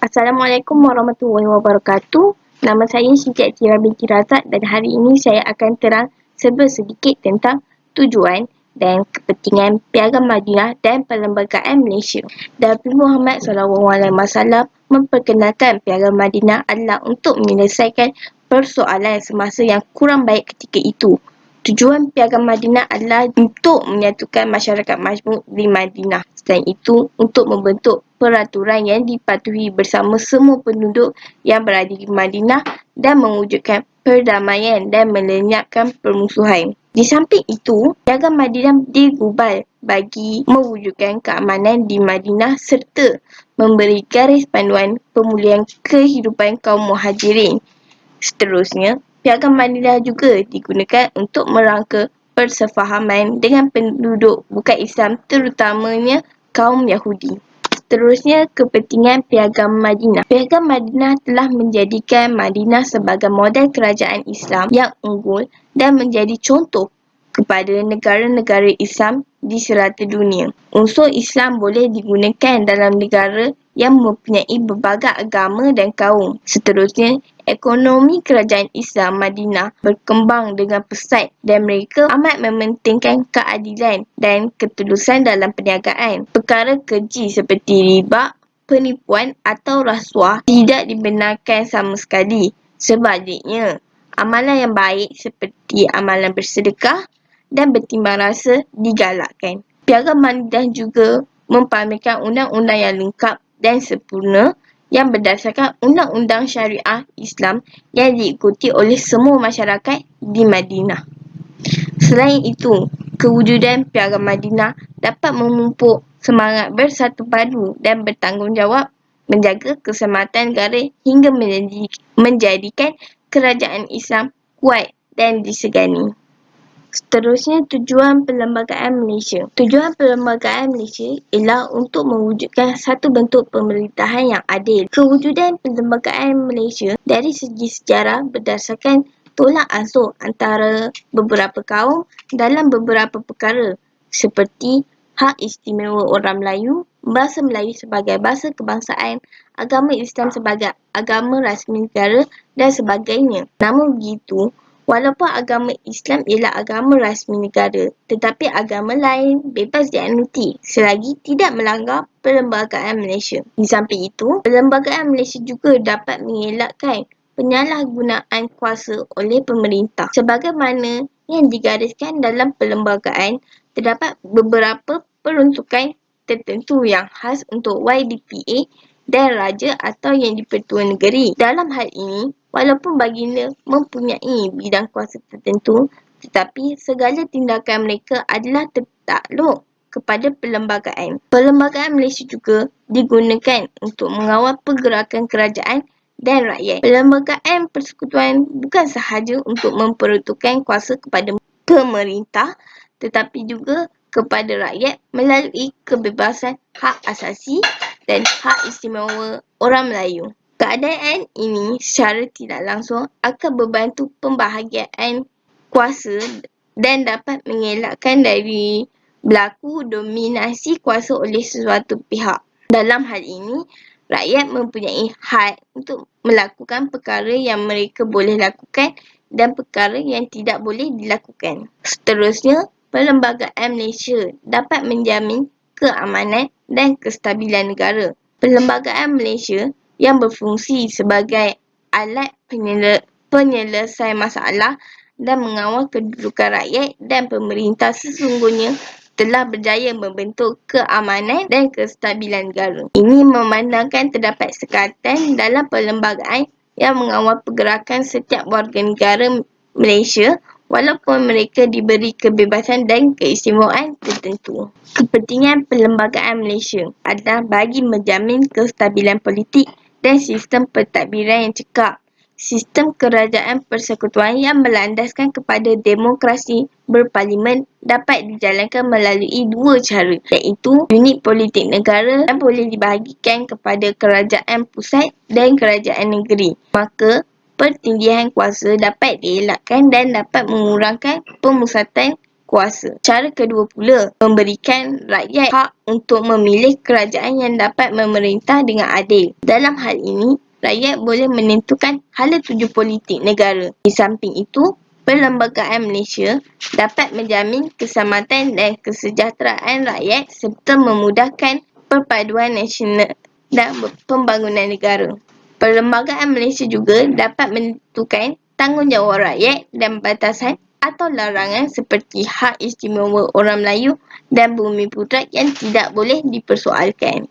Assalamualaikum warahmatullahi wabarakatuh. Nama saya Siti Atira binti Razak dan hari ini saya akan terang sedikit tentang tujuan dan kepentingan Piagam Madinah dan Perlembagaan Malaysia. Nabi Muhammad SAW memperkenalkan Piagam Madinah adalah untuk menyelesaikan persoalan semasa yang kurang baik ketika itu. Tujuan Piagam Madinah adalah untuk menyatukan masyarakat majmuk di Madinah. Selain itu, untuk membentuk peraturan yang dipatuhi bersama semua penduduk yang berada di Madinah dan mewujudkan perdamaian dan melenyapkan permusuhan. Di samping itu, Piagam Madinah digubal bagi mewujudkan keamanan di Madinah serta memberi garis panduan pemulihan kehidupan kaum muhajirin. Seterusnya, Piagam Madinah juga digunakan untuk merangka persefahaman dengan penduduk bukan Islam terutamanya kaum Yahudi. Seterusnya, kepentingan Piagam Madinah. Piagam Madinah telah menjadikan Madinah sebagai model kerajaan Islam yang unggul dan menjadi contoh kepada negara-negara Islam di serata dunia. Unsur Islam boleh digunakan dalam negara yang mempunyai berbagai agama dan kaum. Seterusnya, ekonomi kerajaan Islam Madinah berkembang dengan pesat dan mereka amat mementingkan keadilan dan ketulusan dalam perniagaan. Perkara keji seperti riba, penipuan atau rasuah tidak dibenarkan sama sekali. Sebaliknya, amalan yang baik seperti amalan bersedekah dan bertimbang rasa digalakkan. Piagam Madinah juga mempamerkan undang-undang yang lengkap dan sempurna yang berdasarkan undang-undang syariah Islam yang diikuti oleh semua masyarakat di Madinah. Selain itu, kewujudan Piagam Madinah dapat memupuk semangat bersatu padu dan bertanggungjawab menjaga keselamatan negara hingga menjadikan kerajaan Islam kuat dan disegani. Seterusnya, tujuan Perlembagaan Malaysia. Tujuan Perlembagaan Malaysia ialah untuk mewujudkan satu bentuk pemerintahan yang adil. Kewujudan Perlembagaan Malaysia dari segi sejarah berdasarkan tolak ansur antara beberapa kaum dalam beberapa perkara seperti hak istimewa orang Melayu, bahasa Melayu sebagai bahasa kebangsaan, agama Islam sebagai agama rasmi negara dan sebagainya. Namun begitu, walaupun agama Islam ialah agama rasmi negara, tetapi agama lain bebas dianuti selagi tidak melanggar Perlembagaan Malaysia. Di samping itu, Perlembagaan Malaysia juga dapat mengelakkan penyalahgunaan kuasa oleh pemerintah. Sebagaimana yang digariskan dalam perlembagaan, terdapat beberapa peruntukan tertentu yang khas untuk YDPA dan raja atau yang di-Pertua Negeri. Dalam hal ini, walaupun baginda mempunyai bidang kuasa tertentu, tetapi segala tindakan mereka adalah tertakluk kepada perlembagaan. Perlembagaan Malaysia juga digunakan untuk mengawal pergerakan kerajaan dan rakyat. Perlembagaan persekutuan bukan sahaja untuk memperuntukkan kuasa kepada pemerintah, tetapi juga kepada rakyat melalui kebebasan hak asasi dan hak istimewa orang Melayu. Keadaan ini secara tidak langsung akan membantu pembahagian kuasa dan dapat mengelakkan dari berlaku dominasi kuasa oleh sesuatu pihak. Dalam hal ini, rakyat mempunyai hak untuk melakukan perkara yang mereka boleh lakukan dan perkara yang tidak boleh dilakukan. Seterusnya, Perlembagaan Malaysia dapat menjamin keamanan dan kestabilan negara. Perlembagaan Malaysia yang berfungsi sebagai alat penyelesaian masalah dan mengawal kedudukan rakyat dan pemerintah sesungguhnya telah berjaya membentuk keamanan dan kestabilan negara. Ini memandangkan terdapat sekatan dalam perlembagaan yang mengawal pergerakan setiap warga negara Malaysia walaupun mereka diberi kebebasan dan keistimewaan tertentu. Kepentingan Perlembagaan Malaysia adalah bagi menjamin kestabilan politik dan sistem pentadbiran yang cekap. Sistem kerajaan persekutuan yang berlandaskan kepada demokrasi berparlimen dapat dijalankan melalui dua cara, iaitu unit politik negara yang boleh dibahagikan kepada kerajaan pusat dan kerajaan negeri. Maka, pertindihan kuasa dapat dielakkan dan dapat mengurangkan pemusatan kuasa. Cara kedua pula, memberikan rakyat hak untuk memilih kerajaan yang dapat memerintah dengan adil. Dalam hal ini, rakyat boleh menentukan hala tuju politik negara. Di samping itu, Perlembagaan Malaysia dapat menjamin keselamatan dan kesejahteraan rakyat serta memudahkan perpaduan nasional dan pembangunan negara. Perlembagaan Malaysia juga dapat menentukan tanggungjawab rakyat dan batasan atau larangan seperti hak istimewa orang Melayu dan bumi putera yang tidak boleh dipersoalkan.